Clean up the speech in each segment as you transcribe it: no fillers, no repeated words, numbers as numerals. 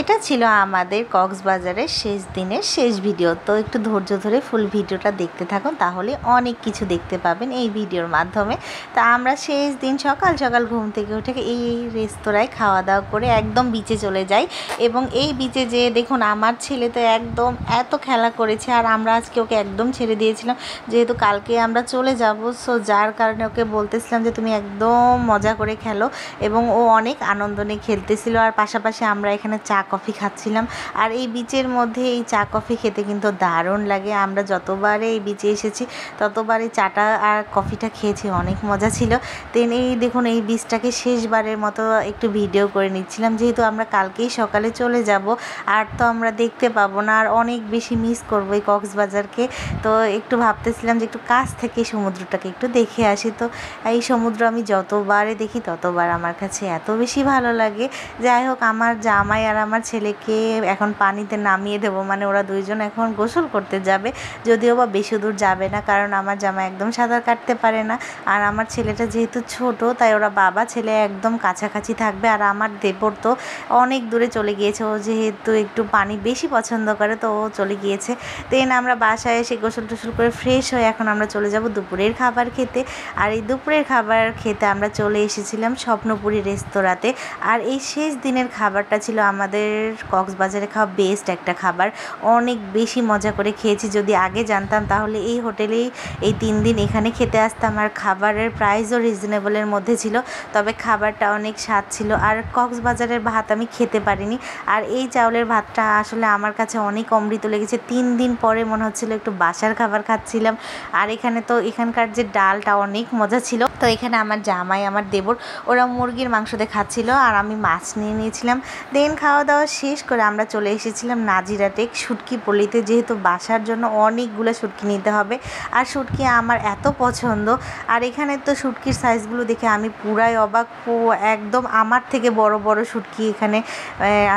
এটা ছিল আমাদের কক্সবাজারের শেষ দিনের শেষ ভিডিও। তো একটু ধৈর্য ধরে ফুল ভিডিওটা দেখতে থাকুন, তাহলে অনেক কিছু দেখতে পাবেন এই ভিডিওর মাধ্যমে। তা আমরা শেষ দিন সকাল সকাল ঘুম থেকে উঠে এই রেস্তোরাঁয় খাওয়া দাওয়া করে একদম বিচে চলে যাই। এবং এই বিচে যেয়ে দেখুন আমার ছেলে তো একদম এত খেলা করেছে, আর আমরা আজকে ওকে একদম ছেড়ে দিয়েছিলাম, যেহেতু কালকে আমরা চলে যাব। সো যার কারণে ওকে বলতেছিলাম যে তুমি একদম মজা করে খেলো, এবং ও অনেক আনন্দ নিয়ে খেলতেছিল। আর পাশাপাশি আমরা এখানে চা কফি খাচ্ছিলাম। আর এই বিচের মধ্যে এই চা কফি খেতে কিন্তু দারুণ লাগে। আমরা যতবারে এই বিচে এসেছি ততবারে চাটা আর কফিটা খেয়েছি, অনেক মজা ছিল। দেন এই দেখুন এই বিচটাকে শেষবারের মতো একটু ভিডিও করে নিচ্ছিলাম, যেহেতু আমরা কালকেই সকালে চলে যাব, আর তো আমরা দেখতে পাবো না, আর অনেক বেশি মিস করবো এই কক্সবাজারকে। তো একটু ভাবতেছিলাম যে একটু কাছ থেকে সমুদ্রটাকে একটু দেখে আসি। তো এই সমুদ্র আমি যতবারে দেখি ততবার আমার কাছে এত বেশি ভালো লাগে। যাই হোক, আমার জামাই আর আমার ছেলেকে এখন পানিতে নামিয়ে দেবো, মানে ওরা দুইজন এখন গোসল করতে যাবে, যদিও বা বেশি দূর যাবে না, কারণ আমার জামাই একদম সাঁতার কাটতে পারে না। আর আমার ছেলেটা যেহেতু ছোট, তাই ওরা বাবা ছেলে একদম কাছাকাছি থাকবে। আর আমার দেবর তো অনেক দূরে চলে গিয়েছে, ও যেহেতু একটু পানি বেশি পছন্দ করে, তো ও চলে গিয়েছে। দেন আমরা বাসায় এসে গোসল টোসল করে ফ্রেশ হয়ে এখন আমরা চলে যাব দুপুরের খাবার খেতে। আর এই দুপুরের খাবার খেতে আমরা চলে এসেছিলাম স্বপ্নপুরী রেস্তোরাঁতে। আর এই শেষ দিনের খাবারটা ছিল আমাদের কক্সবাজারে খাওয়া বেস্ট একটা খাবার, অনেক বেশি মজা করে খেয়েছি। যদি আগে জানতাম তাহলে এই হোটেলেই এই 3 দিন এখানে খেতে আসতাম। আর খাবারের প্রাইসও রিজনেবলের মধ্যে ছিল, তবে খাবারটা অনেক স্বাদ ছিল। আর কক্সবাজারের ভাত আমি খেতে পারিনি, আর এই চাউলের ভাতটা আসলে আমার কাছে অনেক অমৃত লেগেছে। 3 দিন পরে মনে হচ্ছিল একটু বাসার খাবার খাচ্ছিলাম। আর এখানে তো এখানকার যে ডালটা অনেক মজা ছিল। তো এখানে আমার জামাই আমার দেবর ওরা মুরগির মাংস দিয়ে খাচ্ছিল, আর আমি মাছ নিয়ে নিয়েছিলাম। দেন খাওয়া দাওয়া শেষ করে আমরা চলে এসেছিলাম নাজিরাটেক শুটকি পল্লীতে, যেহেতু বাসার জন্য অনেকগুলো শুটকি নিতে হবে। আর শুটকি আমার এত পছন্দ, আর এখানে তো শুটকির সাইজগুলো দেখে আমি পুরাই অবাক। একদম আমার থেকে বড় বড় শুটকি এখানে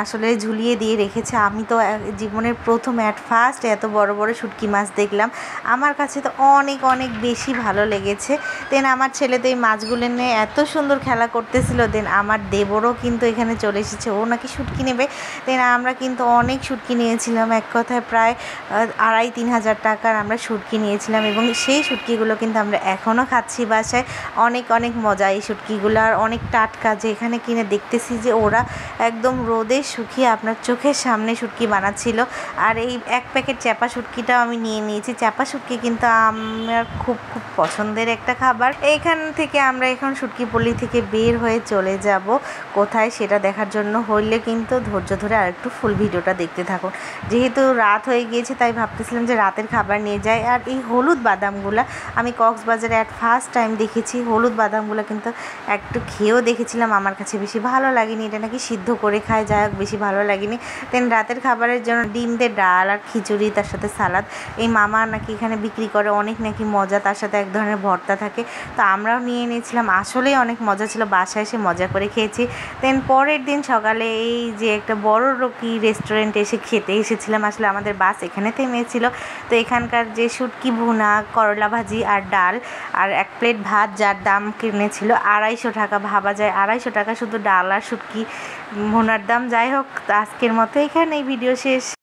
আসলে ঝুলিয়ে দিয়ে রেখেছে। আমি তো জীবনের প্রথম ফার্স্ট এত বড় বড় শুটকি মাছ দেখলাম, আমার কাছে তো অনেক অনেক বেশি ভালো লেগেছে। দেন আমার ছেলে তো এই মাছগুলো নিয়ে এত সুন্দর খেলা করতেছিল। দেন আমার দেবরও কিন্তু এখানে চলে এসেছে, ও নাকি শুটকি নেবে। দেন আমরা কিন্তু অনেক শুটকি নিয়েছিলাম, এক কথায় প্রায় 2,500-3 হাজার টাকার আমরা শুটকি নিয়েছিলাম, এবং সেই শুটকিগুলো কিন্তু আমরা এখনও খাচ্ছি বাসায়। অনেক অনেক মজা এই শুটকিগুলো, আর অনেক টাটকা। যে এখানে কিনে দেখতেছি যে ওরা একদম রোদে শুকিয়ে আপনার চোখের সামনে শুটকি বানাচ্ছিল। আর এই 1 প্যাকেট চ্যাপা শুটকিটাও আমি নিয়ে নিয়েছি। চ্যাপা শুটকি কিন্তু আমার খুব খুব পছন্দের একটা খাবার। এইখান থেকে আমরা এখন শুটকি পল্লী থেকে বের হয়ে চলে যাব কোথায় সেটা দেখার জন্য। হইলে কিন্তু ধৈর্য ধরে আর একটু ফুল ভিডিওটা দেখতে থাকুন। যেহেতু রাত হয়ে গিয়েছে, তাই ভাবতেছিলাম যে রাতের খাবার নিয়ে যাই। আর এই হলুদ বাদামগুলা আমি কক্সবাজারে ফার্স্ট টাইম দেখেছি। হলুদ বাদামগুলো কিন্তু একটু খেয়েও দেখেছিলাম, আমার কাছে বেশি ভালো লাগেনি। এটা নাকি সিদ্ধ করে খায়, যাই হোক বেশি ভালো লাগেনি। দেন রাতের খাবারের জন্য ডিম দিয়ে ডাল আর খিচুড়ি, তার সাথে সালাদ। এই মামা নাকি এখানে বিক্রি করে, অনেক নাকি মজা, তার সাথে এক ধরনের ভর্তা থাকে। তো আমরাও নিয়ে নিয়েছিলাম, আসলেই অনেক মজা ছিল। বাসায় এসে মজা করে খেয়েছি। দেন পরের দিন সকালে এই যে একটা বড় রকি রেস্টুরেন্টে এসে খেতে এসেছিলাম। আসলে আমাদের বাস এখানে থেমেছিল। তো এখানকার যে শুটকি ভুনা, করলা ভাজি আর ডাল, আর 1 প্লেট ভাত, যার দাম কিনেছিল 250 টাকা। ভাবা যায় 250 টাকা শুধু ডাল আর শুটকি ভুনার দাম। যাই হোক, আজকের মতো এখানেই ভিডিও শেষ।